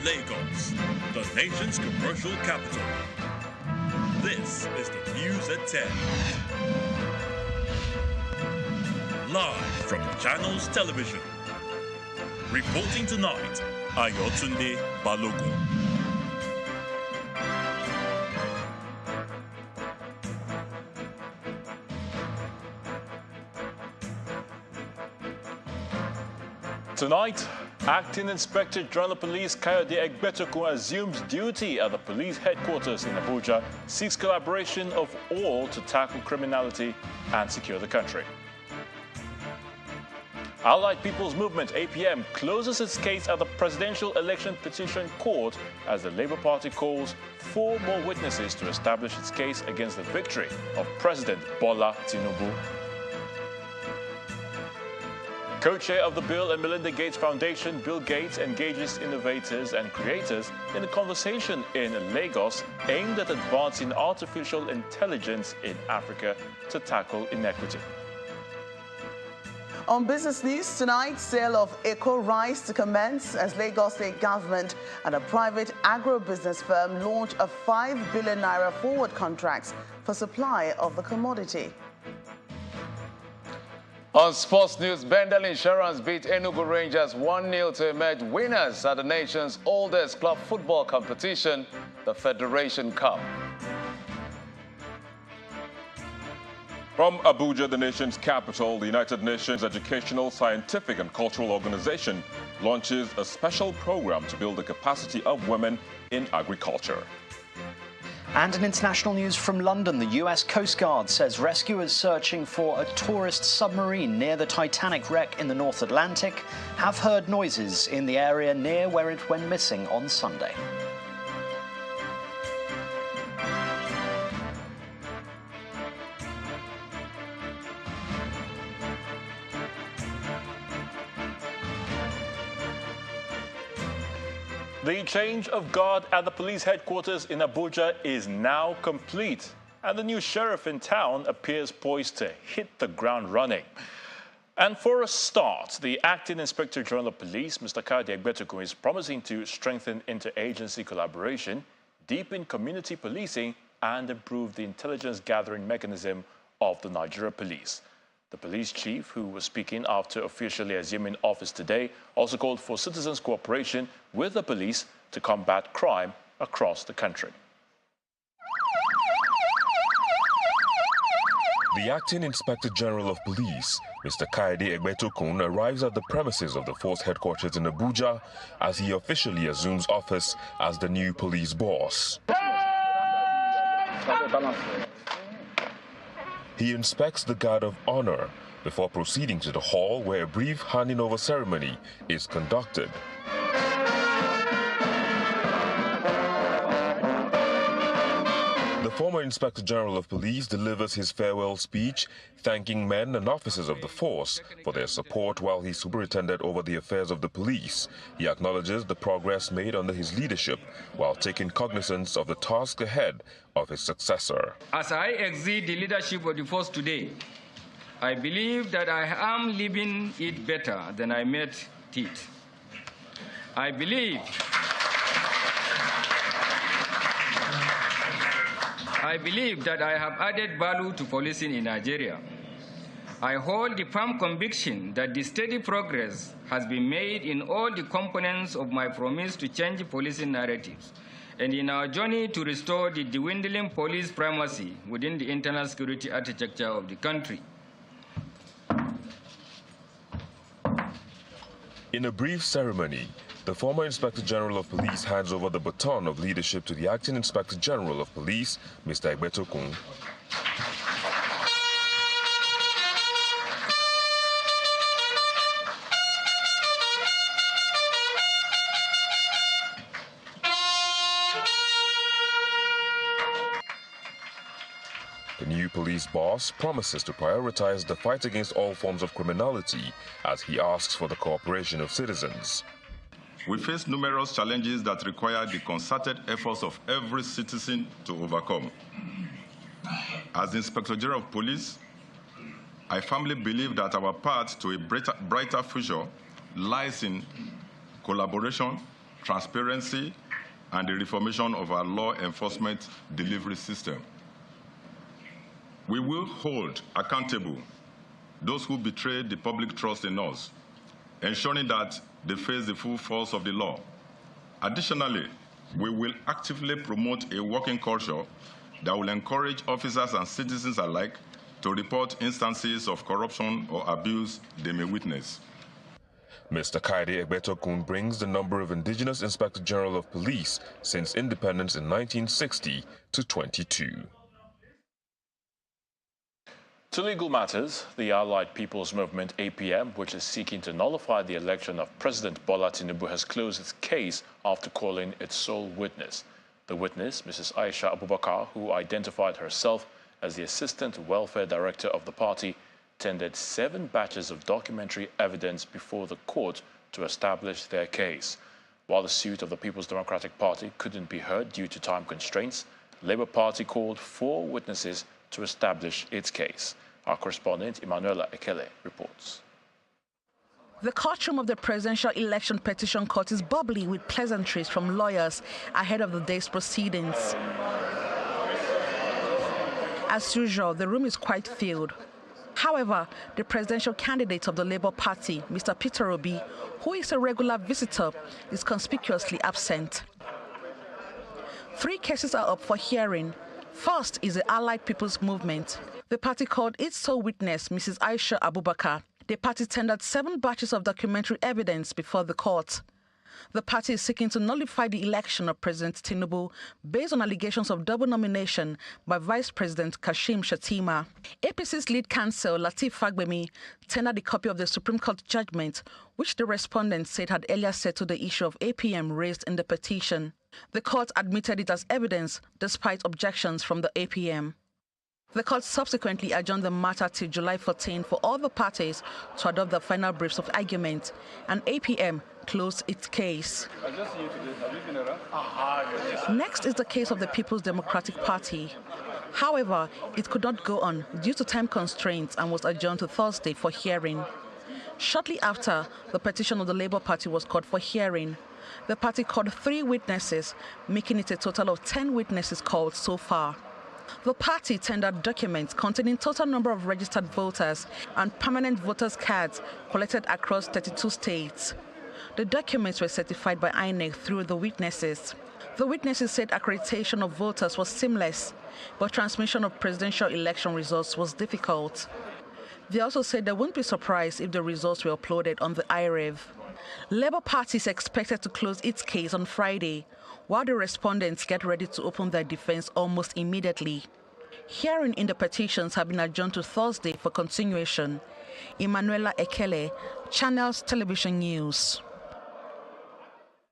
Lagos, the nation's commercial capital. This is the News at 10. Live from Channels Television. Reporting tonight, Ayotunde Balogun. Tonight, Acting Inspector General of Police Kayode Egbetokun assumes duty at the police headquarters in Abuja, seeks collaboration of all to tackle criminality and secure the country. Allied People's Movement, APM, closes its case at the Presidential Election Petition Court as the Labour Party calls 4 more witnesses to establish its case against the victory of President Bola Tinubu. Co-chair of the Bill and Melinda Gates Foundation, Bill Gates engages innovators and creators in a conversation in Lagos aimed at advancing artificial intelligence in Africa to tackle inequity. On business news tonight, sale of Eco rice to commence as Lagos State Government and a private agro-business firm launch a 5 billion naira forward contracts for supply of the commodity. On sports news, Bendel Insurance beat Enugu Rangers 1-0 to emerge winners at the nation's oldest club football competition, the Federation Cup. From Abuja, the nation's capital, the United Nations Educational, Scientific and Cultural Organization launches a special program to build the capacity of women in agriculture. And in international news from London, the US Coast Guard says rescuers searching for a tourist submarine near the Titanic wreck in the North Atlantic have heard noises in the area near where it went missing on Sunday. The change of guard at the police headquarters in Abuja is now complete, and the new sheriff in town appears poised to hit the ground running. And for a start, the Acting Inspector General of Police, Mr. Kayode Egbetokun, is promising to strengthen interagency collaboration, deepen community policing, and improve the intelligence gathering mechanism of the Nigeria Police. The police chief, who was speaking after officially assuming office today, also called for citizens' cooperation with the police to combat crime across the country. The Acting Inspector General of Police, Mr. Kayode Egbetokun, arrives at the premises of the force headquarters in Abuja as he officially assumes office as the new police boss. He inspects the guard of honor before proceeding to the hall where a brief handing over ceremony is conducted. The former Inspector General of Police delivers his farewell speech, thanking men and officers of the force for their support while he superintended over the affairs of the police. He acknowledges the progress made under his leadership while taking cognizance of the task ahead of his successor. As I exit the leadership of the force today, I believe that I am leaving it better than I met it. I believe that I have added value to policing in Nigeria. I hold the firm conviction that the steady progress has been made in all the components of my promise to change policing narratives and in our journey to restore the dwindling police primacy within the internal security architecture of the country. In a brief ceremony, the former Inspector General of Police hands over the baton of leadership to the Acting Inspector General of Police, Mr. Egbetokun. The new police boss promises to prioritize the fight against all forms of criminality as he asks for the cooperation of citizens. We face numerous challenges that require the concerted efforts of every citizen to overcome. As Inspector General of Police, I firmly believe that our path to a brighter future lies in collaboration, transparency, and the reformation of our law enforcement delivery system. We will hold accountable those who betrayed the public trust in us, ensuring that they face the full force of the law. Additionally, we will actively promote a working culture that will encourage officers and citizens alike to report instances of corruption or abuse they may witness. Mr. Kaide Egbetokun brings the number of indigenous Inspector General of Police since independence in 1960 to 22. To legal matters, the Allied People's Movement, APM, which is seeking to nullify the election of President Bola Tinubu, has closed its case after calling its sole witness. The witness, Mrs. Aisha Abubakar, who identified herself as the Assistant Welfare Director of the party, tendered 7 batches of documentary evidence before the court to establish their case. While the suit of the People's Democratic Party couldn't be heard due to time constraints, the Labour Party called 4 witnesses to establish its case. Our correspondent, Emanuela Ekele, reports. The courtroom of the Presidential Election Petition Court is bubbly with pleasantries from lawyers ahead of the day's proceedings. As usual, the room is quite filled. However, the presidential candidate of the Labour Party, Mr. Peter Obi, who is a regular visitor, is conspicuously absent. 3 cases are up for hearing. First is the Allied People's Movement. The party called its sole witness, Mrs. Aisha Abubakar. The party tendered 7 batches of documentary evidence before the court. The party is seeking to nullify the election of President Tinubu based on allegations of double nomination by Vice President Kashim Shettima. APC's lead counsel, Lateef Fagbemi, tendered a copy of the Supreme Court judgment, which the respondent said had earlier settled the issue of APM raised in the petition. The court admitted it as evidence despite objections from the APM. The court subsequently adjourned the matter till July 14 for all the parties to adopt the final briefs of argument, and APM closed its case. Next is the case of the People's Democratic Party. However, it could not go on due to time constraints and was adjourned to Thursday for hearing. Shortly after, the petition of the Labour Party was called for hearing. The party called 3 witnesses, making it a total of 10 witnesses called so far. The party tendered documents containing total number of registered voters and permanent voters' cards collected across 32 states. The documents were certified by INEC through the witnesses. The witnesses said accreditation of voters was seamless, but transmission of presidential election results was difficult. They also said they wouldn't be surprised if the results were uploaded on the IREV. Labour Party is expected to close its case on Friday, while the respondents get ready to open their defense almost immediately. Hearing in the petitions have been adjourned to Thursday for continuation. Emanuela Ekele, Channels Television News.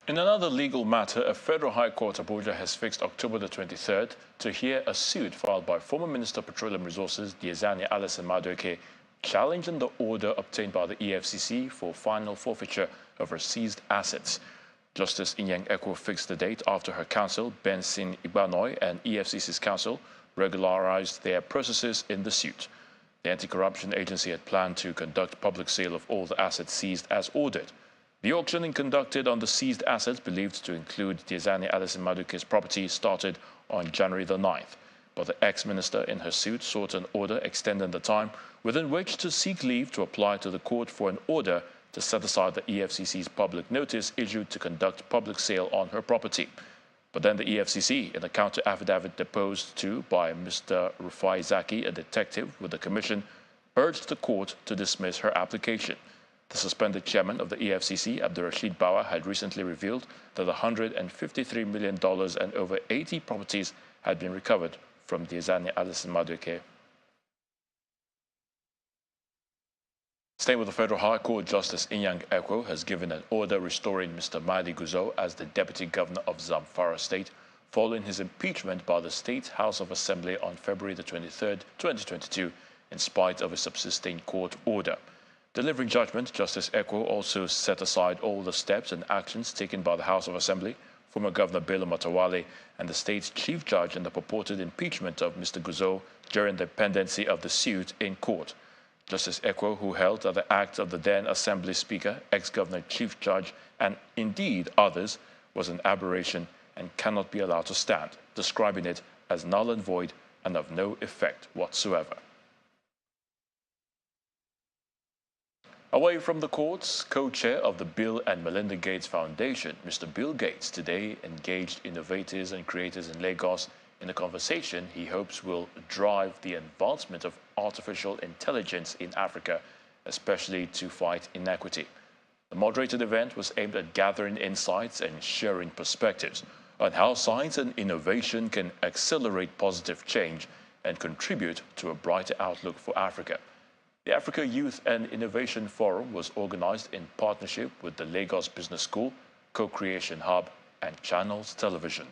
In another legal matter, a federal high court Abuja has fixed October the 23rd to hear a suit filed by former Minister of Petroleum Resources Diezani Alison Madueke, challenging the order obtained by the EFCC for final forfeiture of her seized assets. Justice Inyang Ekwo fixed the date after her counsel, Benson Igbanoy, and EFCC's counsel regularized their processes in the suit. The anti-corruption agency had planned to conduct public sale of all the assets seized as ordered. The auctioning conducted on the seized assets, believed to include Diezani Alison Madueke's property, started on January the 9th. But the ex-minister in her suit sought an order extending the time within which to seek leave to apply to the court for an order to set aside the EFCC's public notice issued to conduct public sale on her property. But then the EFCC, in a counter affidavit deposed to by Mr. Rufai Zaki, a detective with the commission, urged the court to dismiss her application. The suspended chairman of the EFCC, Abdurrashid Bawa, had recently revealed that $153 million and over 80 properties had been recovered from Diezani Alison Madueke. Staying with the Federal High Court, Justice Inyang Ekwo has given an order restoring Mr. Mahdi Guzo as the Deputy Governor of Zamfara State following his impeachment by the State House of Assembly on February the 23rd, 2022, in spite of a subsisting court order. Delivering judgment, Justice Ekwo also set aside all the steps and actions taken by the House of Assembly, former Governor Bello Matawalle, and the state's chief judge in the purported impeachment of Mr. Guzo during the pendency of the suit in court. Justice Ekwo, who held that the acts of the then Assembly Speaker, ex-Governor, Chief Judge, and indeed others was an aberration and cannot be allowed to stand, describing it as null and void and of no effect whatsoever. Away from the courts, co-chair of the Bill and Melinda Gates Foundation, Mr. Bill Gates, today engaged innovators and creators in Lagos in a conversation he hopes will drive the advancement of artificial intelligence in Africa, especially to fight inequity. The moderated event was aimed at gathering insights and sharing perspectives on how science and innovation can accelerate positive change and contribute to a brighter outlook for Africa. The Africa Youth and Innovation Forum was organized in partnership with the Lagos Business School, Co-Creation Hub, and Channels Television.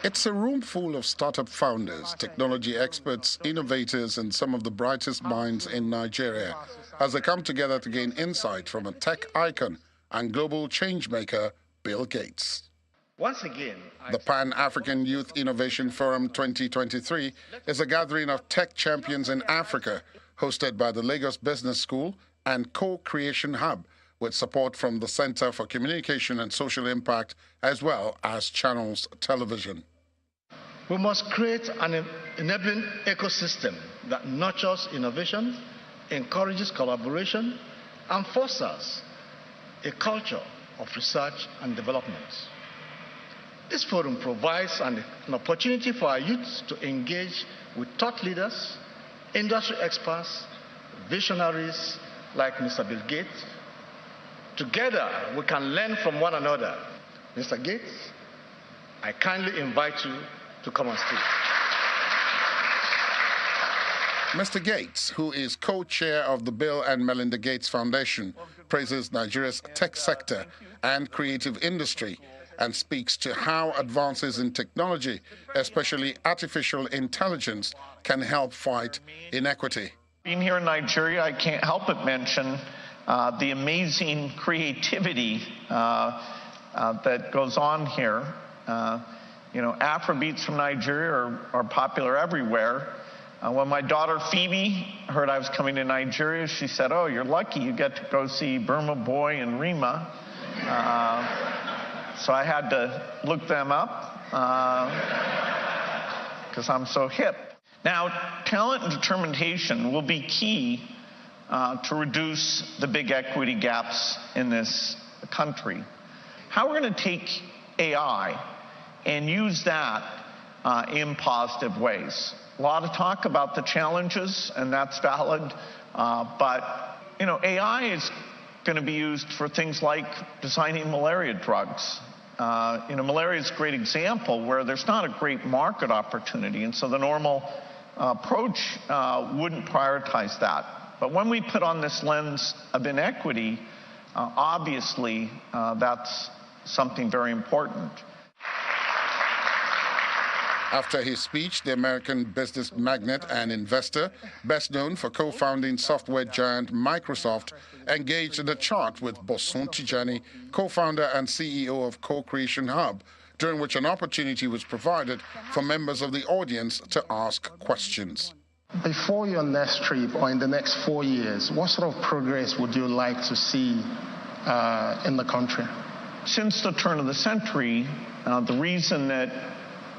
It's a room full of startup founders, technology experts, innovators, and some of the brightest minds in Nigeria as they come together to gain insight from a tech icon and global changemaker, Bill Gates. Once again, the Pan-African Youth Innovation Forum 2023 is a gathering of tech champions in Africa, hosted by the Lagos Business School and Co-Creation Hub, with support from the Center for Communication and Social Impact, as well as Channels Television. We must create an enabling ecosystem that nurtures innovation, encourages collaboration, and fosters a culture of research and development. This forum provides an opportunity for our youth to engage with thought leaders, industry experts, visionaries like Mr. Bill Gates. Together, we can learn from one another. Mr. Gates, I kindly invite you to come on stage. Mr. Gates, who is co-chair of the Bill and Melinda Gates Foundation, praises Nigeria's tech sector and creative industry and speaks to how advances in technology, especially artificial intelligence, can help fight inequity. Being here in Nigeria, I can't help but mention the amazing creativity that goes on here. Afrobeats from Nigeria are popular everywhere. When my daughter Phoebe heard I was coming to Nigeria, she said, "Oh, you're lucky you get to go see Burma Boy and Rima." So I had to look them up because I'm so hip. Now, talent and determination will be key to reduce the big equity gaps in this country. How we're going to take AI and use that in positive ways. A lot of talk about the challenges, and that's valid, but AI is going to be used for things like designing malaria drugs. Malaria is a great example where there's not a great market opportunity, and so the normal approach wouldn't prioritize that. But when we put on this lens of inequity, obviously that's something very important. After his speech, the American business magnate and investor, best known for co-founding software giant Microsoft, engaged in a chat with Bosun Tijani, co-founder and CEO of Co-Creation Hub, during which an opportunity was provided for members of the audience to ask questions. Before your next trip, or in the next 4 years, what sort of progress would you like to see in the country? Since the turn of the century, the reason that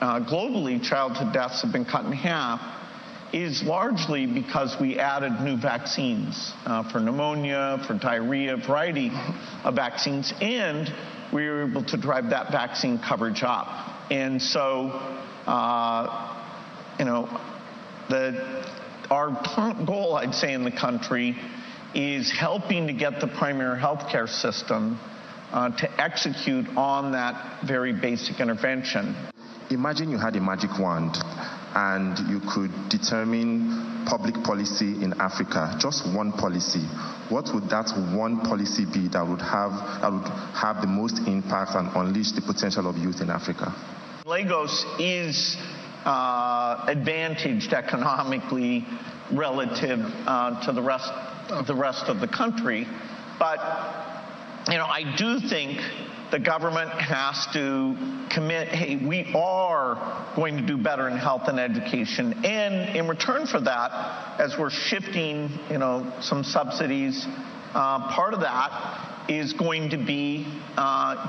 globally childhood deaths have been cut in half is largely because we added new vaccines for pneumonia, for diarrhea, a variety of vaccines, and we were able to drive that vaccine coverage up. And so, our goal, I'd say, in the country is helping to get the primary health care system to execute on that very basic intervention. Imagine you had a magic wand and you could determine public policy in Africa, just one policy. What would that one policy be that would have the most impact and unleash the potential of youth in Africa? Lagos is advantaged economically relative to the rest of the country, but I do think the government has to commit, hey, we are going to do better in health and education. And in return for that, as we're shifting, some subsidies, part of that is going to be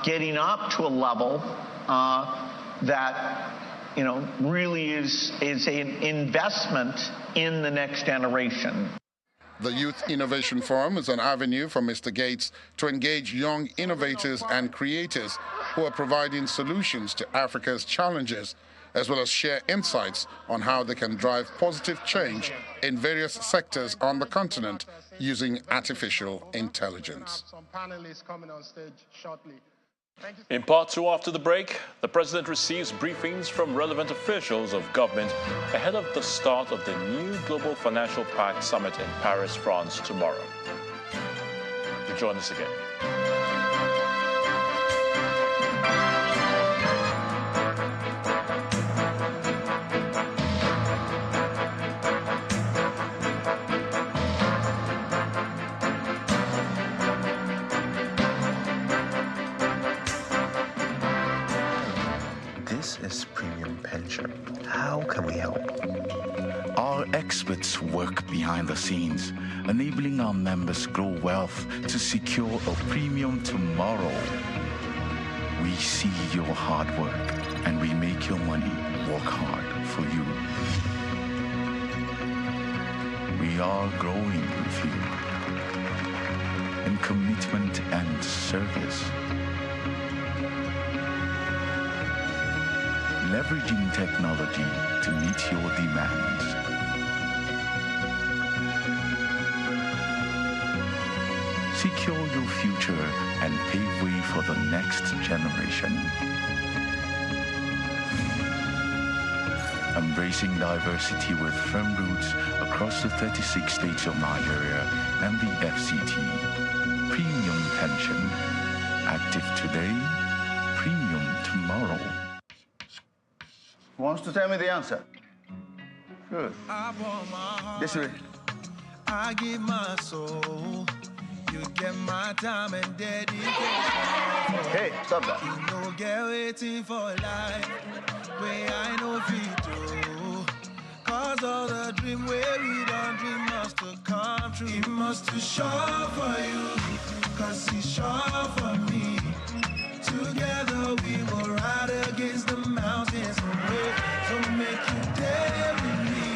getting up to a level that really is an investment in the next generation. The Youth Innovation Forum is an avenue for Mr. Gates to engage young innovators and creators who are providing solutions to Africa's challenges, as well as share insights on how they can drive positive change in various sectors on the continent using artificial intelligence. In part two after the break, the president receives briefings from relevant officials of government ahead of the start of the new Global Financial Pact Summit in Paris, France tomorrow. Join us again. This is Premium Pension. How can we help? Our experts work behind the scenes, enabling our members grow wealth to secure a premium tomorrow. We see your hard work and we make your money work hard for you. We are growing with you in commitment and service. Leveraging technology to meet your demands. Secure your future and pave way for the next generation. Embracing diversity with firm roots across the 36 states of Nigeria and the FCT. Premium Pension. Active today, premium tomorrow. Wants to tell me the answer? Good. This way. I give my soul. You get my time and dedication. Hey, stop that. You know, get waiting for life. Where I know fit to. Cause all the dream where we don't dream must to come true. It must to show for you. Cause it's sure for me. Together we will ride against the mountains away. So make you dare with me,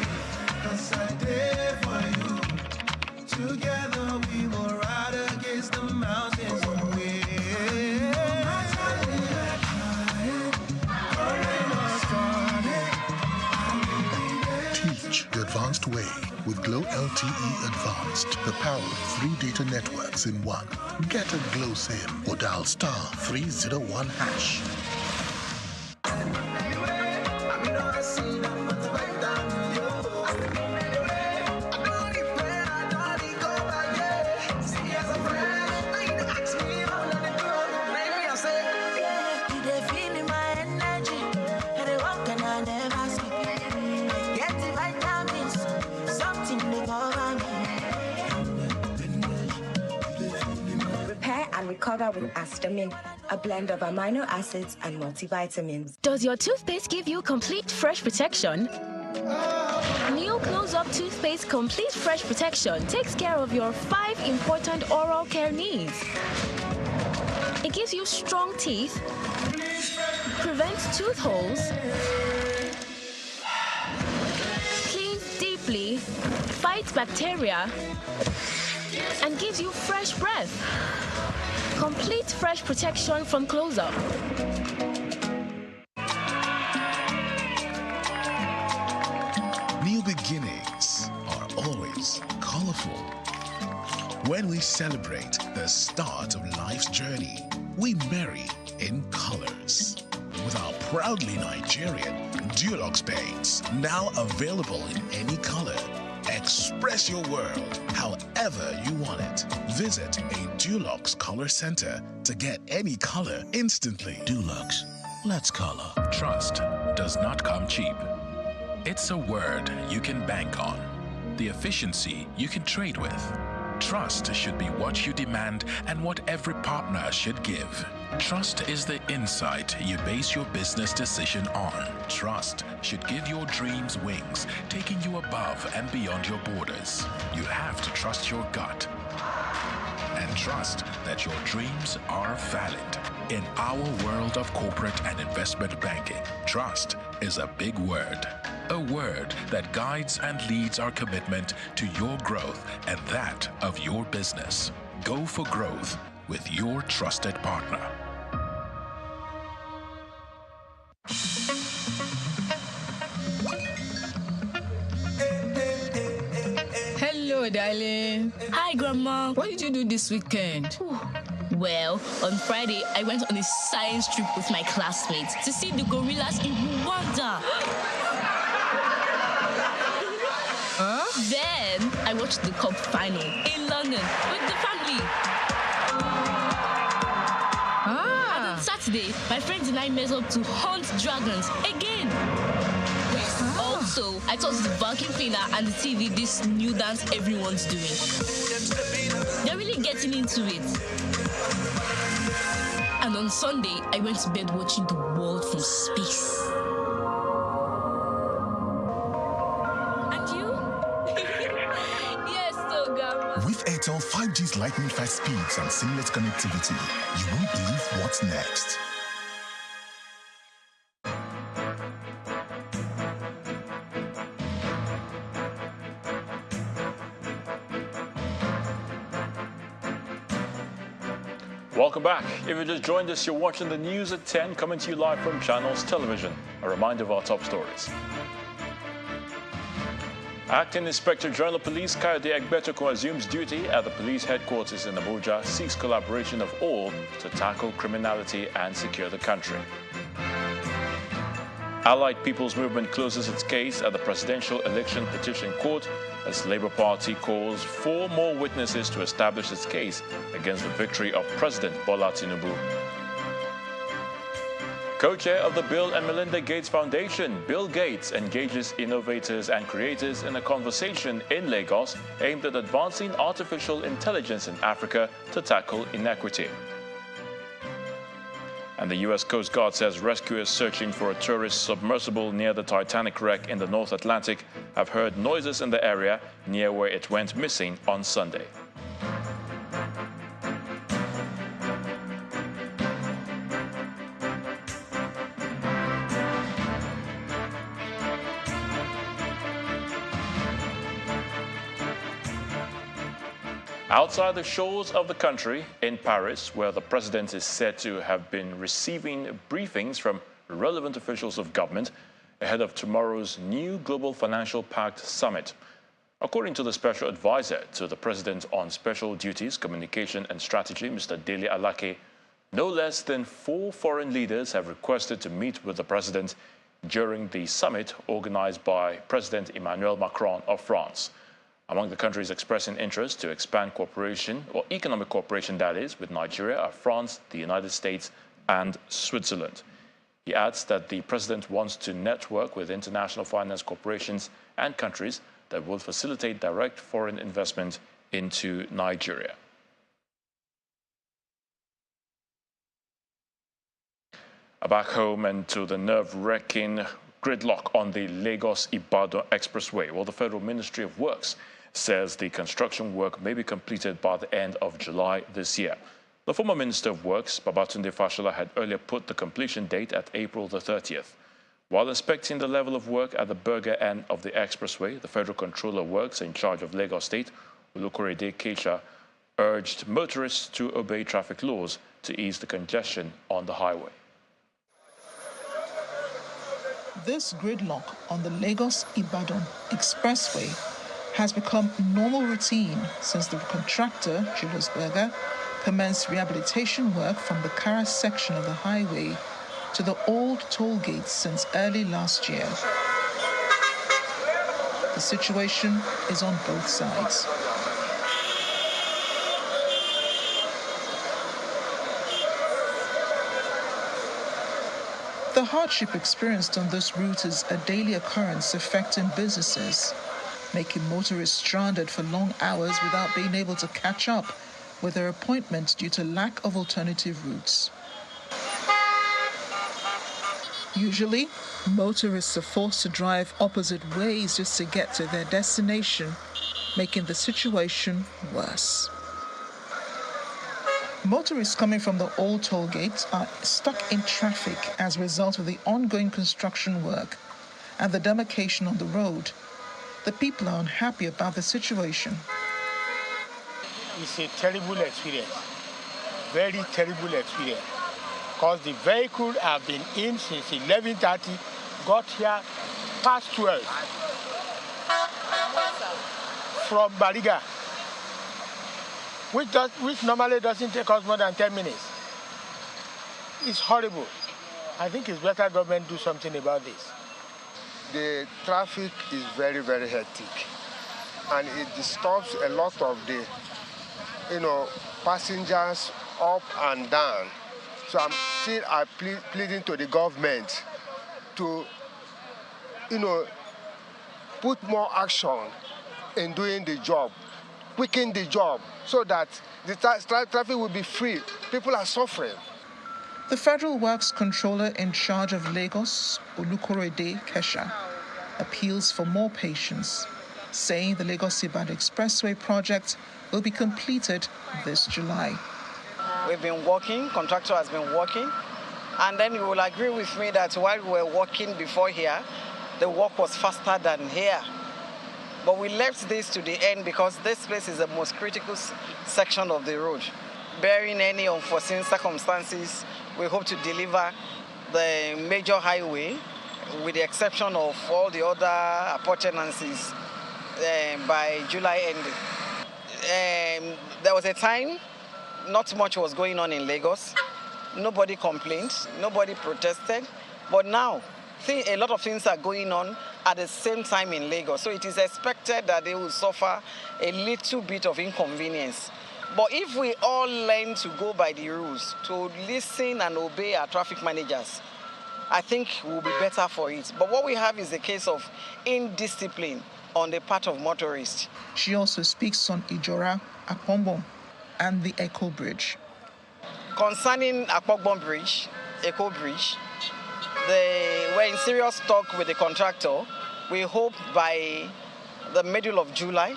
cause I dare for you. Together we will ride against the mountains away. Teach the advanced way with Glow LTE Advanced, the power of 3 data networks in one. Get a Glow SIM or dial *301#. Recover with Astamin, a blend of amino acids and multivitamins. Does your toothpaste give you complete fresh protection? New Close Up Toothpaste Complete Fresh Protection takes care of your 5 important oral care needs. It gives you strong teeth, prevents tooth holes, cleans deeply, fights bacteria, and gives you fresh breath. Complete fresh protection from Close Up. New beginnings are always colorful. When we celebrate the start of life's journey, we marry in colors. With our proudly Nigerian Dulux paints, now available in any color. Express your world however you want it. Visit a Dulux Color Center to get any color instantly. Dulux, let's color. Trust does not come cheap. It's a word you can bank on. The efficiency you can trade with. Trust should be what you demand and what every partner should give. Trust is the insight you base your business decision on. Trust should give your dreams wings, taking you above and beyond your borders. You have to trust your gut and trust that your dreams are valid. In our world of corporate and investment banking, trust is a big word. A word that guides and leads our commitment to your growth and that of your business. Go for growth with your trusted partner. Hello, darling. Hi, Grandma. What did you do this weekend? Well, on Friday, I went on a science trip with my classmates to see the gorillas in Rwanda. Then, I watched the cup final in London with the family. And on Saturday, my friends and I met up to hunt dragons again. Also, I taught the vacuum cleaner and the TV this new dance everyone's doing. They're really getting into it. And on Sunday, I went to bed watching the world from space. And you? Yes, so Grandma. With Airtel 5G's lightning fast speeds and seamless connectivity, you won't believe what's next. Welcome back. If you just joined us, you're watching the news at 10, coming to you live from Channels Television. A reminder of our top stories. Acting Inspector General of Police Kayode Egbetokun assumes duty at the police headquarters in Abuja, seeks collaboration of all to tackle criminality and secure the country. Allied People's Movement closes its case at the Presidential Election Petition Court as Labour Party calls 4 more witnesses to establish its case against the victory of President Bola Tinubu. Co-chair of the Bill and Melinda Gates Foundation, Bill Gates engages innovators and creators in a conversation in Lagos aimed at advancing artificial intelligence in Africa to tackle inequity. And the U.S. Coast Guard says rescuers searching for a tourist submersible near the Titanic wreck in the North Atlantic have heard noises in the area near where it went missing on Sunday. Outside the shores of the country, in Paris, where the president is said to have been receiving briefings from relevant officials of government ahead of tomorrow's new Global Financial Pact summit. According to the special advisor to the president on special duties, communication and strategy, Mr. Dele Alake, no less than 4 foreign leaders have requested to meet with the president during the summit organized by President Emmanuel Macron of France. Among the countries expressing interest to expand cooperation, or economic cooperation that is, with Nigeria are France, the United States and Switzerland. He adds that the president wants to network with international finance corporations and countries that will facilitate direct foreign investment into Nigeria. Back home and to the nerve-wracking gridlock on the Lagos-Ibadan Expressway. Well, the Federal Ministry of Works says the construction work may be completed by the end of July this year. The former Minister of Works, Babatunde Fashola, had earlier put the completion date at April the 30th. While inspecting the level of work at the Berger end of the expressway, the Federal Controller of Works in charge of Lagos State, Olukorede Keisha, urged motorists to obey traffic laws to ease the congestion on the highway. This gridlock on the Lagos-Ibadan Expressway has become normal routine since the contractor, Julius Berger, commenced rehabilitation work from the Kara section of the highway to the old toll gates since early last year. The situation is on both sides. The hardship experienced on this route is a daily occurrence affecting businesses, making motorists stranded for long hours without being able to catch up with their appointments due to lack of alternative routes. Usually, motorists are forced to drive opposite ways just to get to their destination, making the situation worse. Motorists coming from the old toll gates are stuck in traffic as a result of the ongoing construction work and the demarcation on the road. The people are unhappy about the situation. It's a terrible experience, very terrible experience, because the vehicle have been in since 11:30, got here past 12 from Bariga, which normally doesn't take us more than 10 minutes. It's horrible. I think it's better government do something about this. The traffic is very, very hectic, and it disturbs a lot of the, passengers up and down. So I'm still pleading to the government to, put more action in doing the job, quicken the job, so that the traffic will be free. People are suffering. The Federal Works Controller in charge of Lagos, Olukorede Kesha, appeals for more patience, saying the Lagos-Ibadan Expressway project will be completed this July. We've been working, contractor has been working, and then you will agree with me that while we were working before here, the work was faster than here. But we left this to the end because this place is the most critical section of the road. Bearing any unforeseen circumstances, we hope to deliver the major highway, with the exception of all the other appurtenances, by July ending. There was a time not much was going on in Lagos. Nobody complained, nobody protested. But now, a lot of things are going on at the same time in Lagos. So it is expected that they will suffer a little bit of inconvenience. But if we all learn to go by the rules, to listen and obey our traffic managers, I think we'll be better for it. But what we have is a case of indiscipline on the part of motorists. She also speaks on Ijora, Akpogbon, and the Echo Bridge. Concerning Akpogbon Bridge, Echo Bridge, we're in serious talk with the contractor. We hope by the middle of July,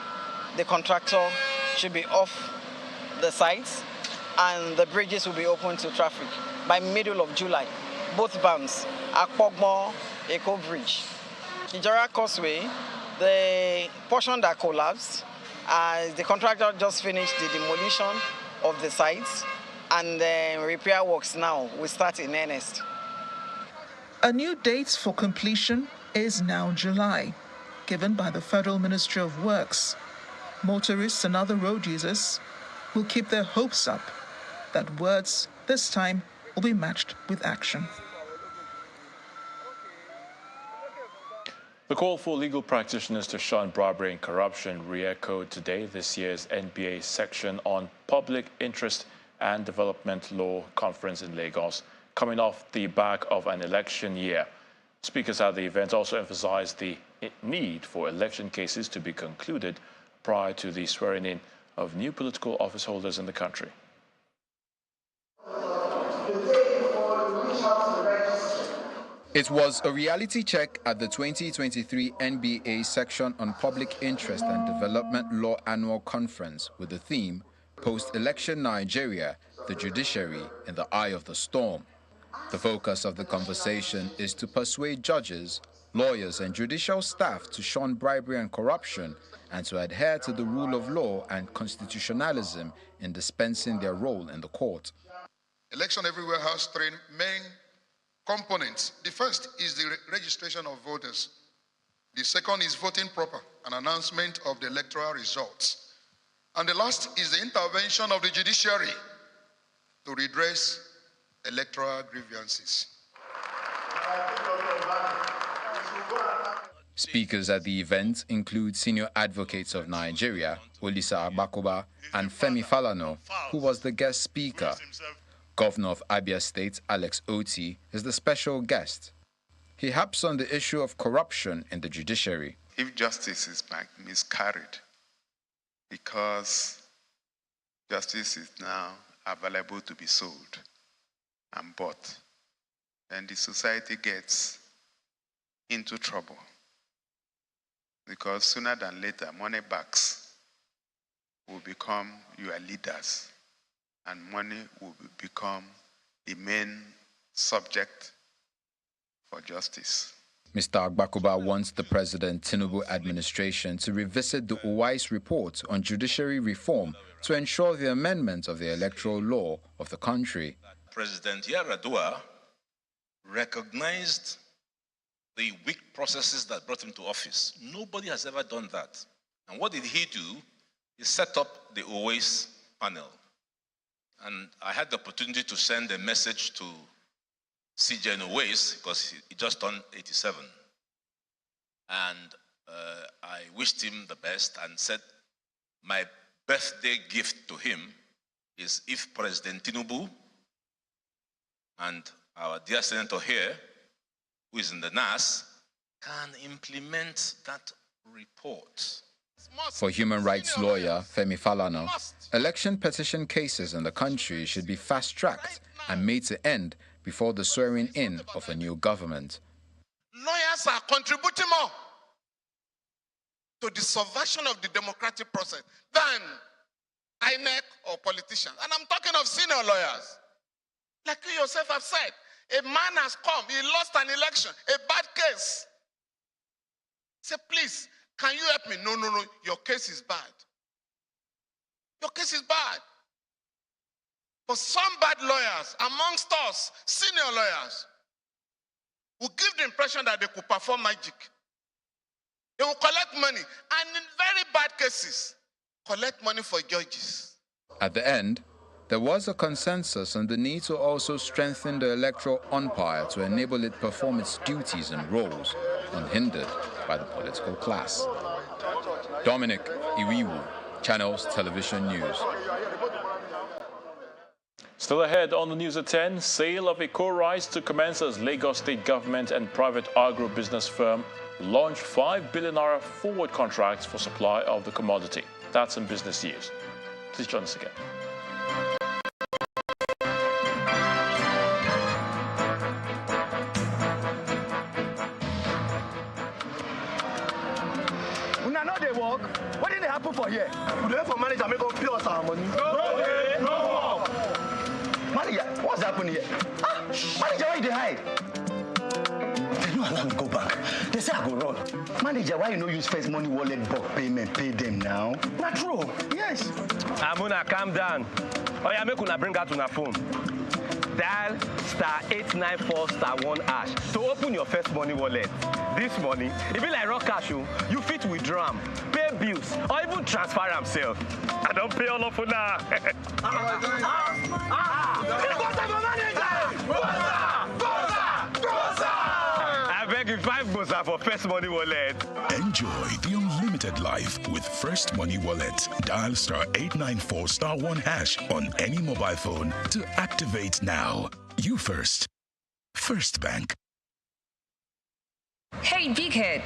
the contractor should be off the sites and the bridges will be open to traffic by middle of July. Both banks, Akpogbon, Echo Bridge. Ijora Causeway, the portion that collapsed, the contractor just finished the demolition of the sites, and the repair works now will start in earnest. A new date for completion is now July, given by the Federal Ministry of Works. Motorists and other road users will keep their hopes up that words this time will be matched with action. The call for legal practitioners to shun bribery and corruption re-echoed today this year's NBA section on public interest and development law conference in Lagos, coming off the back of an election year. Speakers at the event also emphasized the need for election cases to be concluded prior to the swearing-in of new political office holders in the country. It was a reality check at the 2023 NBA section on public interest and development law annual conference with the theme, Post-Election Nigeria, the Judiciary in the Eye of the Storm. The focus of the conversation is to persuade judges, lawyers and judicial staff to shun bribery and corruption and to adhere to the rule of law and constitutionalism in dispensing their role in the court. Election everywhere has three main components. The first is the registration of voters. The second is voting proper, an announcement of the electoral results. And the last is the intervention of the judiciary to redress electoral grievances. Speakers at the event include senior advocates of Nigeria, Olisa Agbakoba, and Femi Falana, who was the guest speaker. Governor of Abia State, Alex Oti, is the special guest. He harps on the issue of corruption in the judiciary. If justice is miscarried, because justice is now available to be sold and bought, then the society gets into trouble. Because sooner than later, money bags will become your leaders, and money will become the main subject for justice. Mr. Agbakuba wants the President Tinubu administration to revisit the Uwais report on judiciary reform to ensure the amendment of the electoral law of the country. President Yar'Adua recognized the weak processes that brought him to office. Nobody has ever done that. And what did he do? He set up the Uwais panel. And I had the opportunity to send a message to CJ Uwais, because he just turned 87. And I wished him the best and said my birthday gift to him is if President Tinubu and our dear senator here, who is in the NAS, can implement that report. For human rights lawyer Femi Falana, election petition cases in the country should be fast-tracked and made to end before the swearing-in of a new government. Lawyers are contributing more to the subversion of the democratic process than INEC or politicians. And I'm talking of senior lawyers. Like you yourself have said, a man has come, he lost an election, a bad case. Say, please, can you help me? No, your case is bad. Your case is bad. But some bad lawyers amongst us, senior lawyers, will give the impression that they could perform magic. They will collect money, and in very bad cases, collect money for judges. At the end, there was a consensus on the need to also strengthen the electoral umpire to enable it perform its duties and roles, unhindered by the political class. Dominic Iwiwu, Channels Television News. Still ahead on the news at 10, sale of Eco Rice to commence as Lagos State Government and private agro-business firm launch 5 billion naira forward contracts for supply of the commodity. That's in business news. Please join us again. Una know they work. What did they happen for here? We wait for manager make us pay us our money. No work. Manager, what's happening here? Ah, manager, why you hide? They no allow me go back. They say I go run. Manager, why you no use first money wallet bulk payment? Pay them now. Not true. Yes. Amuna, calm down. Oh yeah, make una bring out una phone. Dial *894*1# to open your first money wallet. This money, it be like raw cash, you fit withdraw them, pay bills, or even transfer themselves. I don't pay all of you now. I beg you 5 bosa for first money wallet. Enjoy the unlimited life with First Money Wallet. Dial *894*1# on any mobile phone to activate now. You first. First Bank. Hey, big head.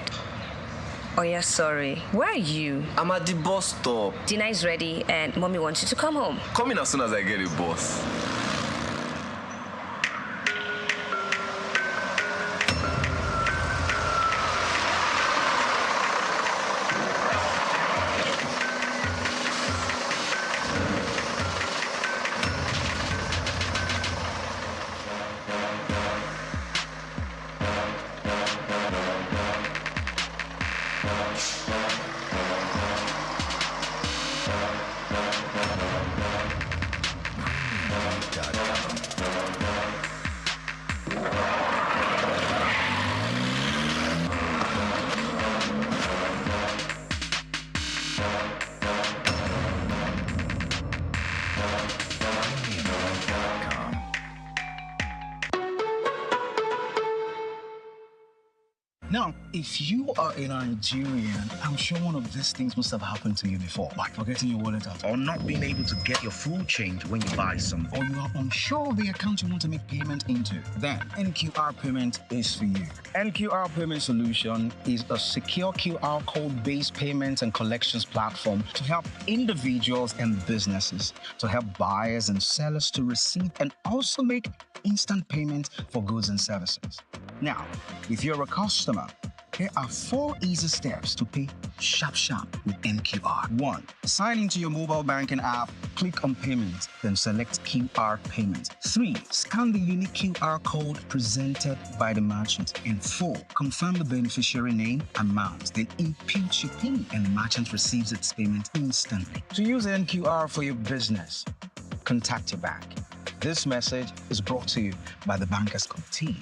Oh, yeah, sorry. Where are you? I'm at the bus stop. Dinner is ready and mommy wants you to come home. Come in as soon as I get a bus. Now, if you are a Nigerian, I'm sure one of these things must have happened to you before, like forgetting your wallet out, or not being able to get your full change when you buy something, or you are unsure of the account you want to make payment into. Then NQR Payment is for you. NQR Payment Solution is a secure QR code-based payments and collections platform to help individuals and businesses, to help buyers and sellers to receive and also make instant payments for goods and services. Now, if you're a customer, here are 4 easy steps to pay sharp with NQR. 1. Sign into your mobile banking app, click on Payments, then select QR Payment. 3. Scan the unique QR code presented by the merchant. And 4. Confirm the beneficiary name, amount, then input your PIN, and the merchant receives its payment instantly. To use NQR for your business, contact your bank. This message is brought to you by the Bankers Committee.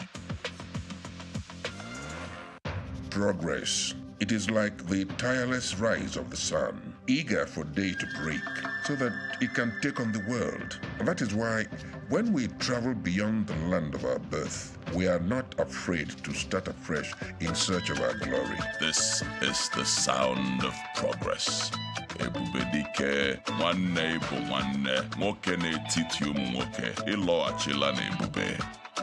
Progress. It is like the tireless rise of the sun, eager for day to break, so that it can take on the world. And that is why, when we travel beyond the land of our birth, we are not afraid to start afresh in search of our glory. This is the sound of progress. Ebubedike, nwanne bụ nwanne, nwoke n'etiti ụmụ nwoke, ịlọghachila n'ebube.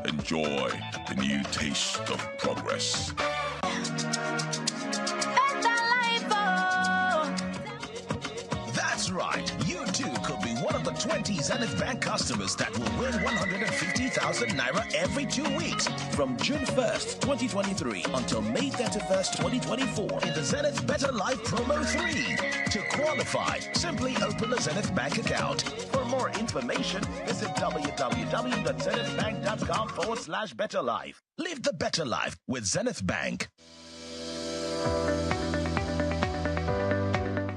Enjoy the new taste of progress. That's right. You too could be one of the 20 Zenith Bank customers that will win 150,000 Naira every 2 weeks from June 1st, 2023 until May 31st, 2024 in the Zenith Better Life Promo 3. To qualify, simply open a Zenith Bank account. For more information, visit www.zenithbank.com/betterlife. Live the better life with Zenith Bank.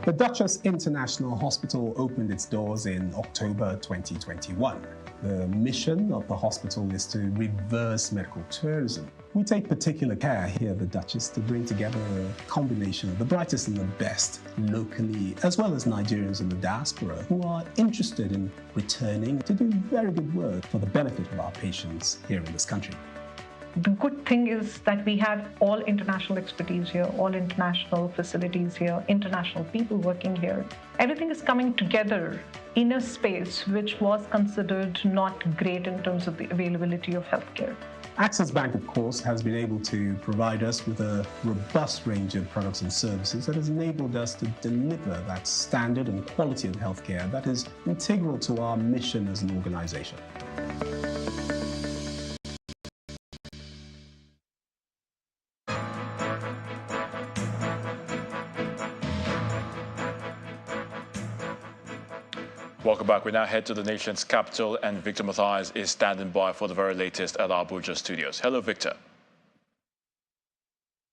The Duchess International Hospital opened its doors in October 2021. The mission of the hospital is to reverse medical tourism. We take particular care here at the Duchess to bring together a combination of the brightest and the best locally, as well as Nigerians in the diaspora who are interested in returning to do very good work for the benefit of our patients here in this country. The good thing is that we have all international expertise here, all international facilities here, international people working here. Everything is coming together in a space which was considered not great in terms of the availability of healthcare. Access Bank, of course, has been able to provide us with a robust range of products and services that has enabled us to deliver that standard and quality of healthcare that is integral to our mission as an organization. Welcome back. We now head to the nation's capital, and Victor Mathias is standing by for the very latest at our Abuja studios. Hello, Victor.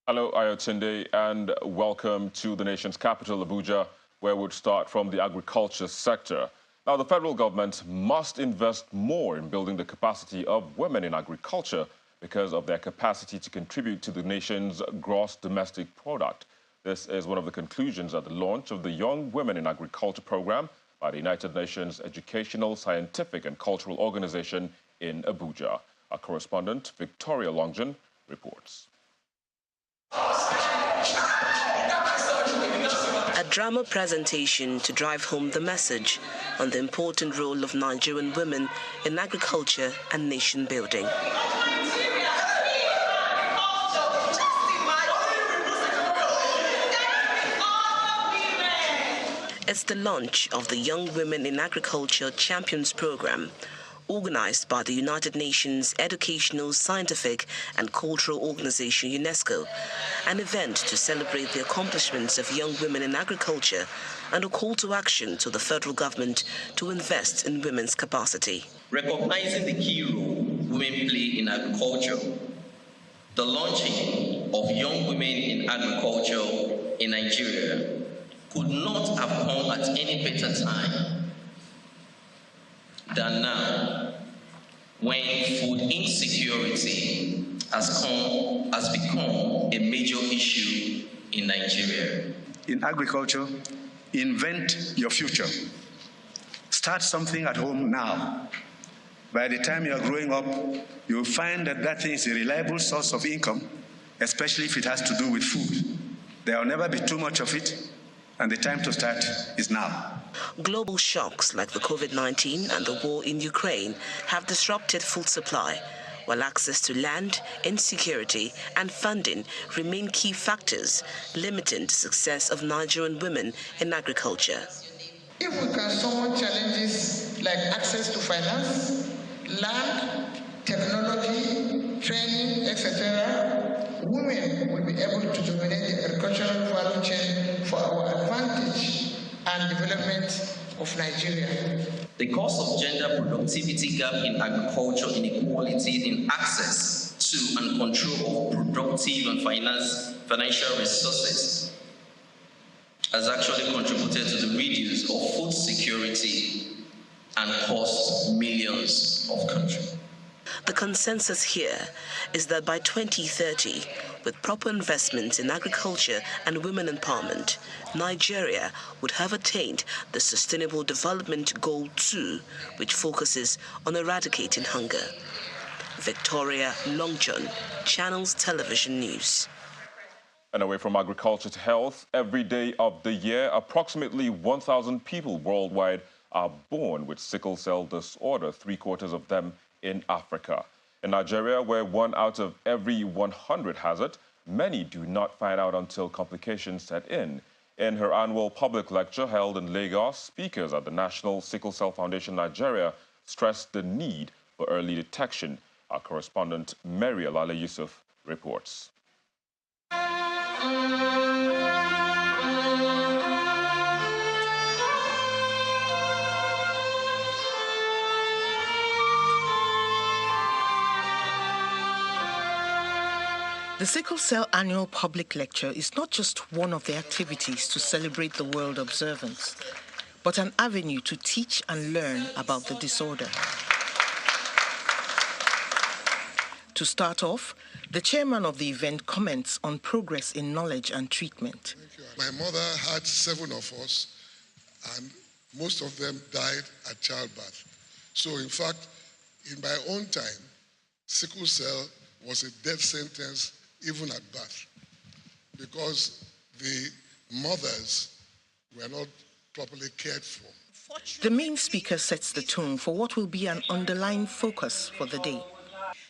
Hello, Ayotunde, and welcome to the nation's capital, Abuja, where we'll start from the agriculture sector. Now, the federal government must invest more in building the capacity of women in agriculture because of their capacity to contribute to the nation's gross domestic product. This is one of the conclusions at the launch of the Young Women in Agriculture program by the United Nations Educational, Scientific and Cultural Organization in Abuja. Our correspondent, Victoria Longjan, reports. A drama presentation to drive home the message on the important role of Nigerian women in agriculture and nation building. It's the launch of the Young Women in Agriculture Champions Program, organized by the United Nations Educational, Scientific and Cultural Organization, UNESCO, an event to celebrate the accomplishments of young women in agriculture and a call to action to the federal government to invest in women's capacity. Recognizing the key role women play in agriculture, the launching of Young Women in Agriculture in Nigeria could not have come at any better time than now, when food insecurity has become a major issue in Nigeria. In agriculture, invent your future. Start something at home now. By the time you are growing up, you'll find that that thing is a reliable source of income especially if it has to do with food. There will never be too much of it, and the time to start is now. Global shocks like the COVID-19 and the war in Ukraine have disrupted food supply, while access to land, insecurity, and funding remain key factors limiting the success of Nigerian women in agriculture. If we can solve challenges like access to finance, land, technology, training, etc., women will be able to dominate the agricultural value chain for our advantage and development of Nigeria. The cause of gender productivity gap in agriculture inequality in access to and control of productive and financial resources has actually contributed to the reduce of food security and cost millions of countries. The consensus here is that by 2030, with proper investments in agriculture and women empowerment, Nigeria would have attained the Sustainable Development Goal 2, which focuses on eradicating hunger. Victoria Longjohn, Channels Television News. And away from agriculture to health, every day of the year, approximately 1,000 people worldwide are born with sickle cell disorder, 3/4 of them in Africa. In Nigeria, where 1 out of every 100 has it, many do not find out until complications set in. In her annual public lecture held in Lagos, speakers at the National Sickle Cell Foundation Nigeria stressed the need for early detection. Our correspondent, Mary Alale Yusuf, reports. The Sickle Cell Annual Public Lecture is not just one of the activities to celebrate the World Observance, but an avenue to teach and learn about the disorder. To start off, the chairman of the event comments on progress in knowledge and treatment. My mother had 7 of us, and most of them died at childbirth. So in fact, in my own time, sickle cell was a death sentence even at birth, because the mothers were not properly cared for. The main speaker sets the tone for what will be an underlying focus for the day.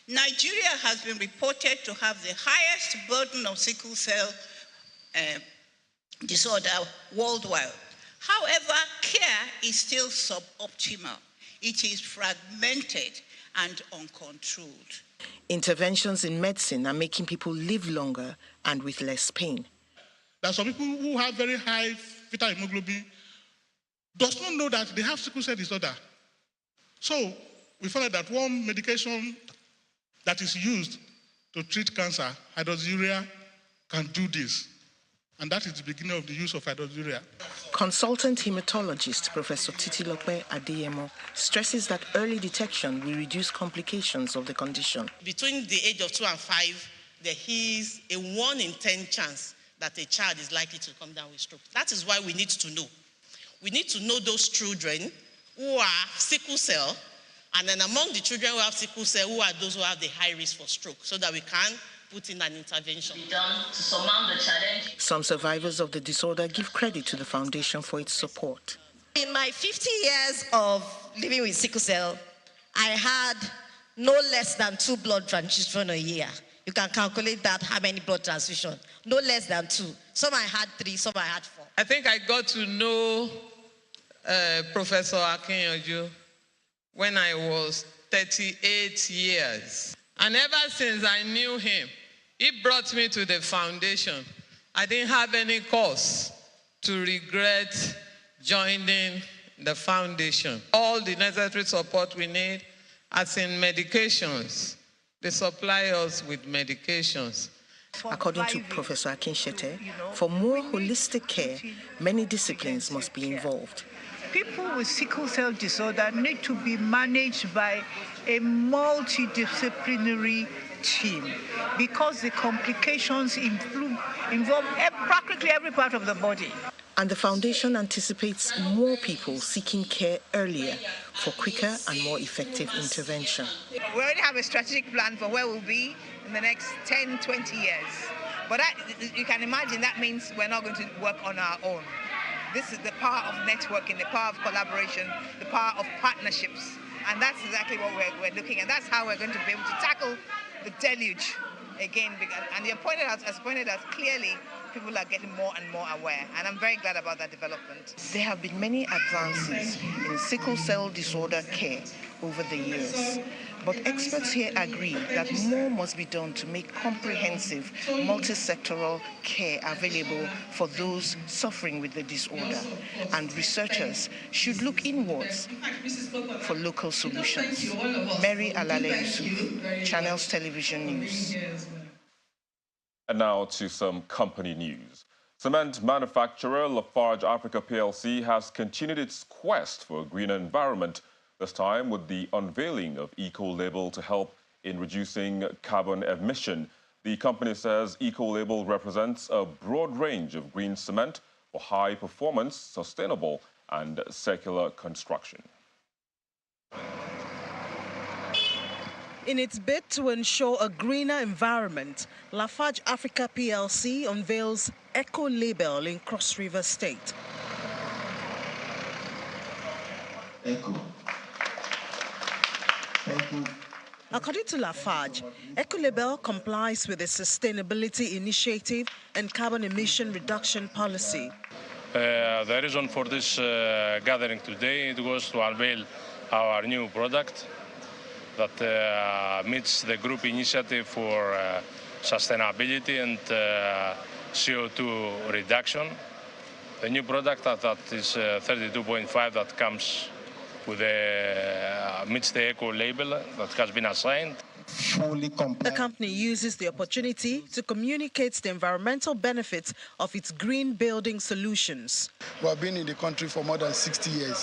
Nigeria has been reported to have the highest burden of sickle cell disorder worldwide. However, care is still suboptimal. It is fragmented and uncontrolled. Interventions in medicine are making people live longer and with less pain. There are some people who have very high fetal hemoglobin does not know that they have sickle cell disorder. So we found out that one medication that is used to treat cancer, hydroxyurea, can do this. And that is the beginning of the use of hydroxyurea. Consultant hematologist Professor Titilope Adeyemo stresses that early detection will reduce complications of the condition. Between the age of 2 and 5, there is a 1 in 10 chance that a child is likely to come down with stroke. That is why we need to know. We need to know those children who are sickle cell, and then among the children who have sickle cell, who are those who have the high risk for stroke, so that we can put in an intervention. Done to surmount the challenge. Some survivors of the disorder give credit to the foundation for its support. In my 50 years of living with sickle cell, I had no less than 2 blood transfusions a year. You can calculate that, how many blood transfusions. No less than 2. Some I had 3, some I had 4. I think I got to know Professor Akinyoju when I was 38 years. And ever since I knew him, he brought me to the foundation. I didn't have any cause to regret joining the foundation. All the necessary support we need, as in medications, they supply us with medications. According to Professor Akinshete, for more holistic care, many disciplines must be involved. People with sickle cell disorder need to be managed by a multidisciplinary team because the complications involve practically every part of the body. And the foundation anticipates more people seeking care earlier for quicker and more effective intervention. We already have a strategic plan for where we'll be in the next 10, 20 years. But you can imagine that means we're not going to work on our own. This is the power of networking, the power of collaboration, the power of partnerships. And that's exactly what we're looking at. That's how we're going to be able to tackle the deluge again. And as pointed out, clearly people are getting more and more aware. And I'm very glad about that development. There have been many advances in sickle cell disorder care over the years. But experts here agree that more must be done to make comprehensive, multi-sectoral care available for those suffering with the disorder. And researchers should look inwards for local solutions. Mary Alale Yusuf, Channels Television News. And now to some company news. Cement manufacturer Lafarge Africa PLC has continued its quest for a greener environment, this time with the unveiling of Eco-Label to help in reducing carbon emission. The company says Eco-Label represents a broad range of green cement for high-performance, sustainable and circular construction. In its bid to ensure a greener environment, Lafarge Africa PLC unveils Eco-Label in Cross River State. Eco. According to Lafarge, Eco-Label complies with the sustainability initiative and carbon emission reduction policy. The reason for this gathering today, it was to unveil our new product that meets the group initiative for sustainability and CO2 reduction. The new product that is 32.5 that comes with meets the Eco-Label that has been assigned. The company uses the opportunity to communicate the environmental benefits of its green building solutions. We have been in the country for more than 60 years,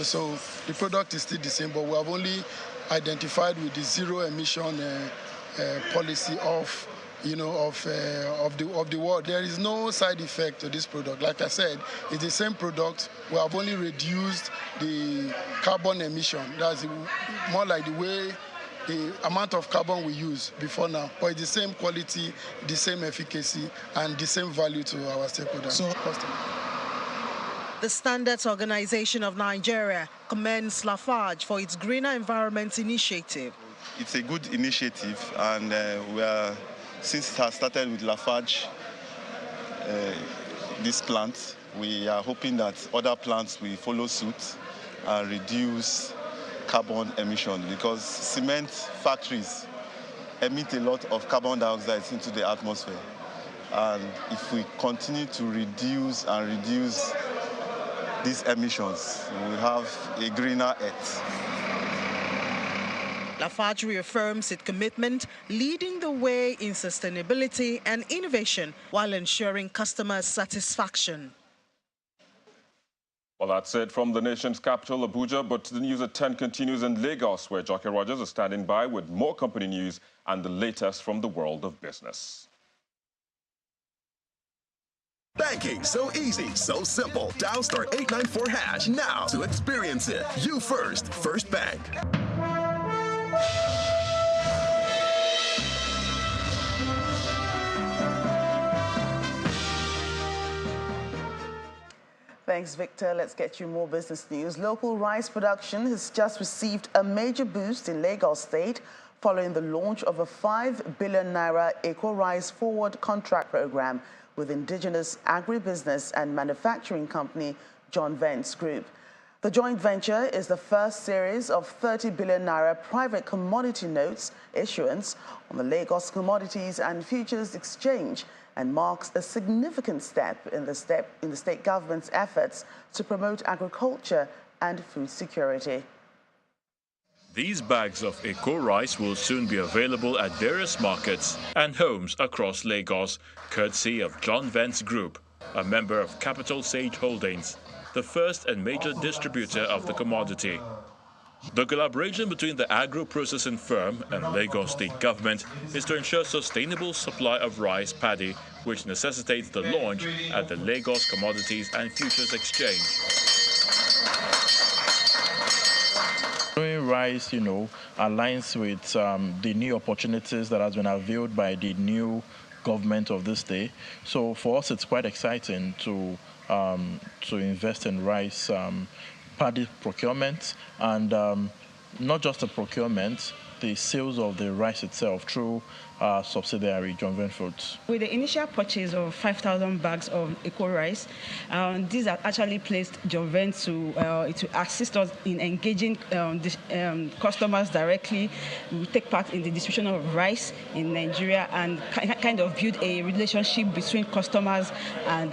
so the product is still the same, but we have only identified with the zero emission policy of the world. There is no side effect to this product. Like I said, it's the same product. We have only reduced the carbon emission. That's more like the amount of carbon we use before now. But it's the same quality, the same efficacy, and the same value to our stakeholders. The Standards Organization of Nigeria commends Lafarge for its greener environment initiative. It's a good initiative, and since it has started with Lafarge, this plant, we are hoping that other plants will follow suit and reduce carbon emission, because cement factories emit a lot of carbon dioxide into the atmosphere. And if we continue to reduce these emissions, we will have a greener earth. Lafarge reaffirms its commitment, leading the way in sustainability and innovation while ensuring customer satisfaction. Well, that's it from the nation's capital, Abuja, but the news at 10 continues in Lagos, where Jockey Rogers is standing by with more company news and the latest from the world of business. Banking so easy, so simple. Dial *894# now to experience it. You first, First Bank. Thanks, Victor. Let's get you more business news. Local rice production has just received a major boost in Lagos State following the launch of a 5 billion naira Eco-Rice Forward contract program with indigenous agribusiness and manufacturing company John Vance Group. The joint venture is the first series of 30 billion naira private commodity notes issuance on the Lagos Commodities and Futures Exchange, and marks a significant step in the state government's efforts to promote agriculture and food security. These bags of Eco-Rice will soon be available at various markets and homes across Lagos, courtesy of John Vance Group, a member of Capital Sage Holdings, the first and major distributor of the commodity. The collaboration between the agro-processing firm and Lagos State government is to ensure sustainable supply of rice paddy, which necessitates the launch at the Lagos Commodities and Futures Exchange. Growing Rice, aligns with the new opportunities that has been availed by the new government of this day. So for us, it's quite exciting to invest in rice paddy procurement, and not just the procurement, the sales of the rice itself through subsidiary John Vent Foods. With the initial purchase of 5,000 bags of eco rice, these have actually placed John Vent to assist us in engaging customers directly. We take part in the distribution of rice in Nigeria and kind of build a relationship between customers and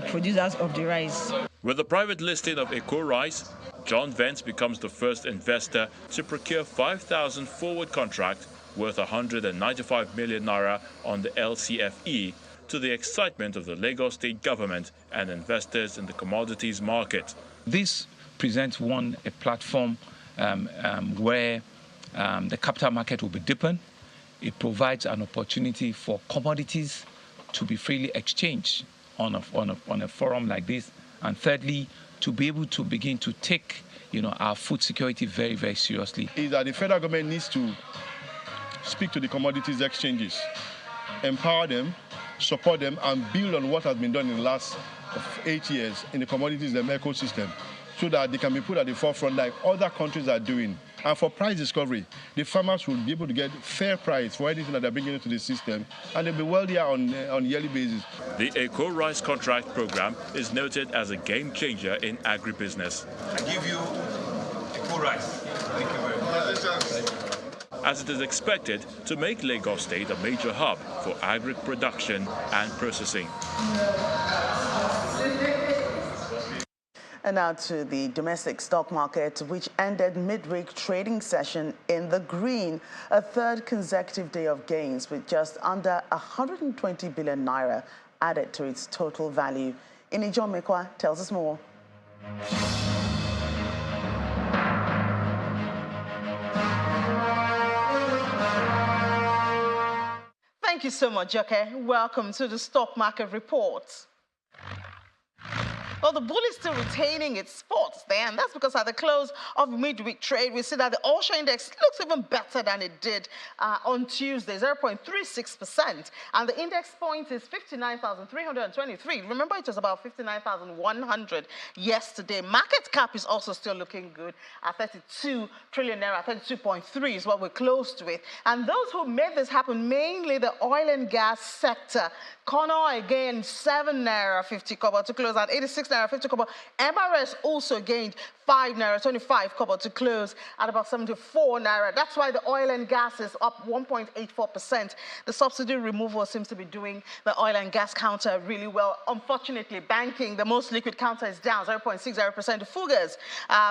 producers of the rice. With the private listing of eco rice, John Vent becomes the first investor to procure 5,000 forward contracts worth 195 million naira on the LCFE, to the excitement of the Lagos state government and investors in the commodities market. This presents a platform where the capital market will be deepened. It provides an opportunity for commodities to be freely exchanged on a forum like this. And thirdly, to be able to begin to take our food security very, very seriously. Is that the federal government needs to speak to the commodities exchanges, empower them, support them, and build on what has been done in the last 8 years in the commodities ecosystem, so that they can be put at the forefront like other countries are doing. And for price discovery, the farmers will be able to get fair price for anything that they're bringing into the system, and they'll be wealthier on a yearly basis. The Eco Rice Contract Program is noted as a game changer in agribusiness. I give you Eco Rice. Thank you very much. As it is expected to make Lagos State a major hub for agri production and processing. And now to the domestic stock market, which ended midweek trading session in the green, a third consecutive day of gains with just under 120 billion naira added to its total value. Inijon Mekwa tells us more. Thank you so much, Joke. Welcome to the Stock Market Report. Well, the bull is still retaining its spots there, and that's because at the close of midweek trade, we see that the All-Share Index looks even better than it did on Tuesday, 0.36%. And the index point is 59,323. Remember, it was about 59,100 yesterday. Market cap is also still looking good at 32 trillion naira, 32.3 is what we're closed with. And those who made this happen, mainly the oil and gas sector. Kono again, 7 naira 50 kobo to close at 86 naira 50 kobo. MRS also gained 5 naira 25 kobo to close at about 74 naira. That's why the oil and gas is up 1.84%. The subsidy removal seems to be doing the oil and gas counter really well. Unfortunately, banking, the most liquid counter, is down 0.60%. The Fugas,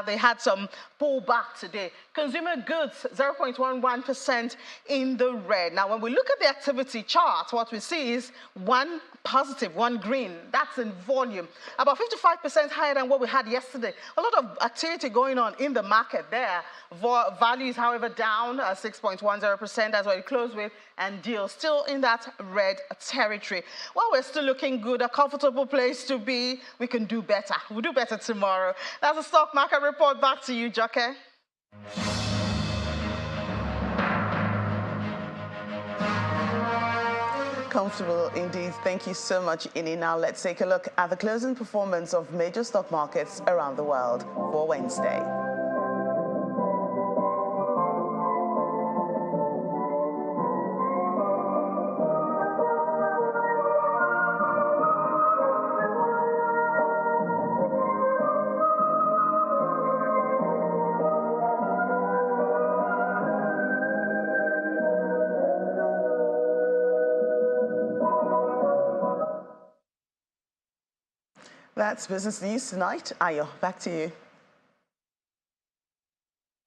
they had some pullback today. Consumer goods, 0.11% in the red. Now, when we look at the activity chart, what we see is one positive, one green. That's in volume. About 55% higher than what we had yesterday. A lot of activity going on in the market there. Value is, however, down 6.10%. That's what it closed with. And deal still in that red territory. Well, we're still looking good, a comfortable place to be. We can do better. We'll do better tomorrow. That's a stock market report. Back to you, Joke. Comfortable indeed. Thank you so much, Ini. Now let's take a look at the closing performance of major stock markets around the world for Wednesday. That's business news tonight. Ayo, back to you.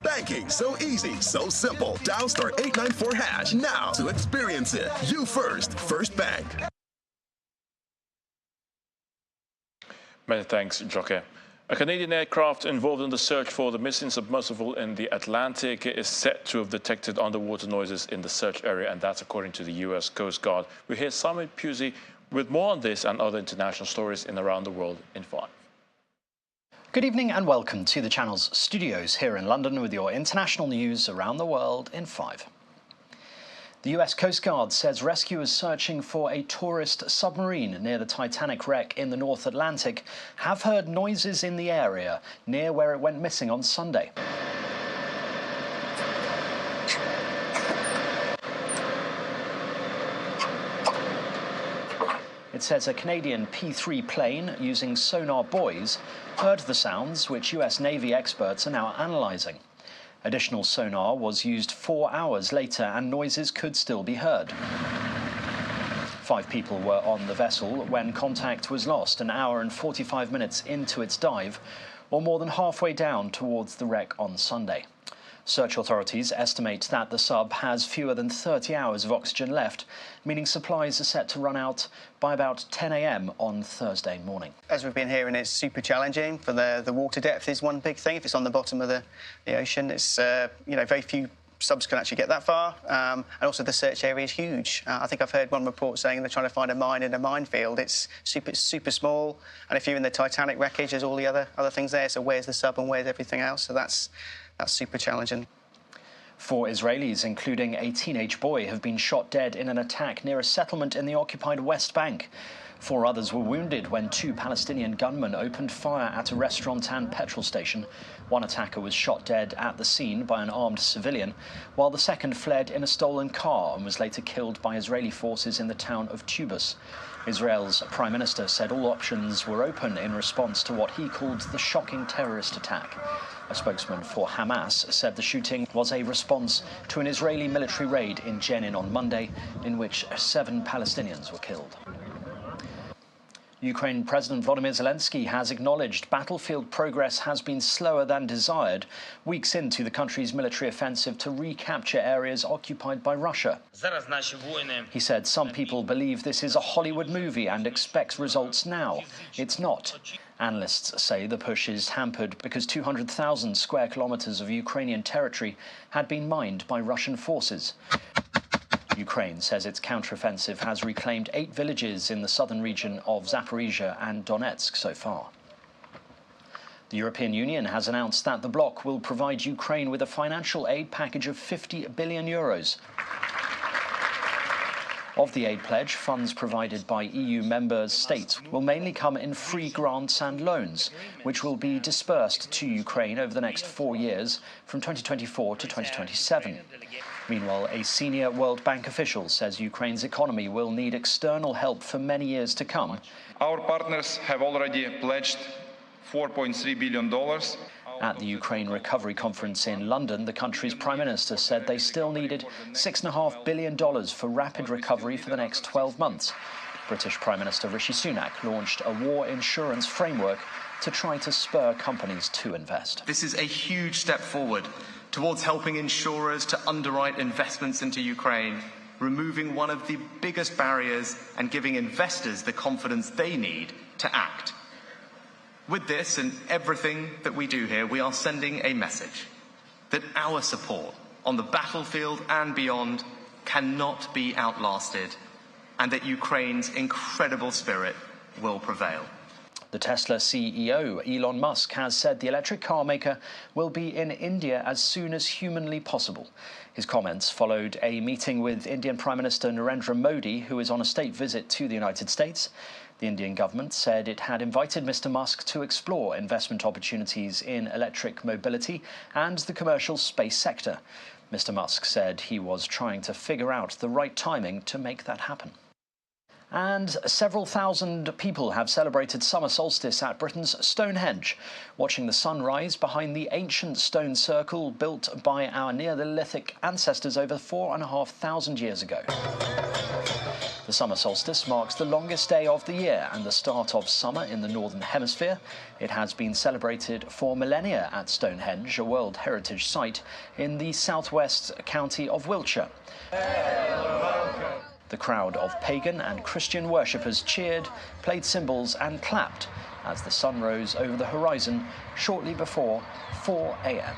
Banking so easy, so simple. Dial *894# now to experience it. You first, First Bank. Many thanks, Joke. A Canadian aircraft involved in the search for the missing submersible in the Atlantic is said to have detected underwater noises in the search area, and that's according to the U.S. Coast Guard. We hear Simon Pusey with more on this and other international stories in around the world in 5. Good evening and welcome to the Channel's studios here in London with your international news around the world in 5. The US Coast Guard says rescuers searching for a tourist submarine near the Titanic wreck in the North Atlantic have heard noises in the area near where it went missing on Sunday. It says a Canadian P-3 plane using sonar buoys heard the sounds, which US Navy experts are now analysing. Additional sonar was used 4 hours later and noises could still be heard. 5 people were on the vessel when contact was lost an hour and 45 minutes into its dive, or more than halfway down towards the wreck on Sunday. Search authorities estimate that the sub has fewer than 30 hours of oxygen left, meaning supplies are set to run out by about 10 a.m. on Thursday morning. As we've been hearing, it's super challenging. For the water depth is one big thing. If it's on the bottom of the ocean, it's very few subs can actually get that far, and also the search area is huge. I think I've heard one report saying they're trying to find a mine in a minefield. It's super small, and if you're in the Titanic wreckage, there's all the other things there. So where's the sub and where's everything else? So that's super challenging. 4 Israelis, including a teenage boy, have been shot dead in an attack near a settlement in the occupied West Bank. 4 others were wounded when 2 Palestinian gunmen opened fire at a restaurant and petrol station. One attacker was shot dead at the scene by an armed civilian, while the second fled in a stolen car and was later killed by Israeli forces in the town of Tubas. Israel's Prime Minister said all options were open in response to what he called the shocking terrorist attack. A spokesman for Hamas said the shooting was a response to an Israeli military raid in Jenin on Monday, in which 7 Palestinians were killed. Ukraine President Volodymyr Zelensky has acknowledged battlefield progress has been slower than desired, weeks into the country's military offensive to recapture areas occupied by Russia. He said some people believe this is a Hollywood movie and expect results now. It's not. Analysts say the push is hampered because 200,000 square kilometers of Ukrainian territory had been mined by Russian forces. Ukraine says its counteroffensive has reclaimed 8 villages in the southern region of Zaporizhia and Donetsk so far. The European Union has announced that the bloc will provide Ukraine with a financial aid package of 50 billion euros. Of the aid pledge, funds provided by EU member states will mainly come in free grants and loans, which will be dispersed to Ukraine over the next 4 years, from 2024 to 2027. Meanwhile, a senior World Bank official says Ukraine's economy will need external help for many years to come. Our partners have already pledged $4.3 billion. At the Ukraine Recovery Conference in London, the country's Prime Minister said they still needed $6.5 billion for rapid recovery for the next 12 months. British Prime Minister Rishi Sunak launched a war insurance framework to try to spur companies to invest. This is a huge step forward towards helping insurers to underwrite investments into Ukraine, removing one of the biggest barriers and giving investors the confidence they need to act. With this and everything that we do here, we are sending a message that our support on the battlefield and beyond cannot be outlasted, and that Ukraine's incredible spirit will prevail. The Tesla CEO, Elon Musk, has said the electric car maker will be in India as soon as humanly possible. His comments followed a meeting with Indian Prime Minister Narendra Modi, who is on a state visit to the United States. The Indian government said it had invited Mr. Musk to explore investment opportunities in electric mobility and the commercial space sector. Mr. Musk said he was trying to figure out the right timing to make that happen. And several thousand people have celebrated summer solstice at Britain's Stonehenge, watching the sun rise behind the ancient stone circle built by our Neolithic ancestors over 4,500 years ago. The summer solstice marks the longest day of the year and the start of summer in the Northern Hemisphere. It has been celebrated for millennia at Stonehenge, a World Heritage Site in the southwest county of Wiltshire. The crowd of pagan and Christian worshippers cheered, played cymbals and clapped as the sun rose over the horizon shortly before 4 a.m.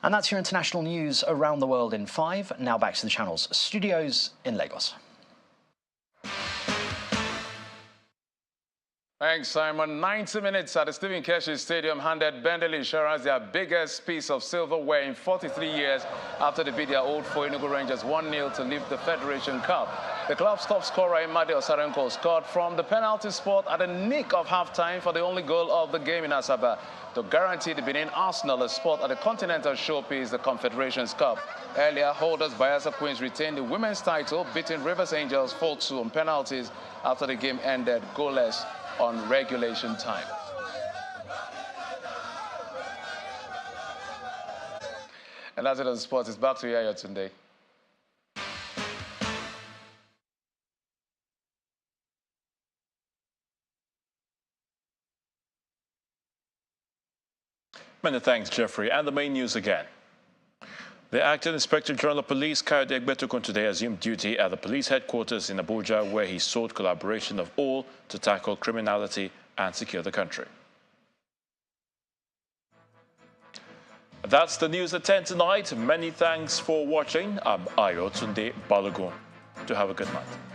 And that's your international news around the world in 5. Now back to the channel's studios in Lagos. Thanks, Simon. 90 minutes at the Stephen Keshi Stadium handed Bendel Insurance their biggest piece of silverware in 43 years after they beat their old foe Enugu Rangers 1-0 to lift the Federation Cup. The club's top scorer, Imade Osarenko, scored from the penalty spot at the nick of half-time for the only goal of the game in Asaba to guarantee the Benin Arsenal a spot at the Continental Showpiece, the Confederations Cup. Earlier, holders Bayelsa Queens retained the women's title, beating Rivers Angels 4-2 on penalties after the game ended goalless on regulation time. And that's it on sports. It's back to you, Ayotunde. Many thanks, Jeffrey. And the main news again. The acting Inspector General of Police, Kayode Egbetokun, today assumed duty at the police headquarters in Abuja, where he sought collaboration of all to tackle criminality and secure the country. That's the news at 10 tonight. Many thanks for watching. I'm Ayotunde Balogun. Do have a good night.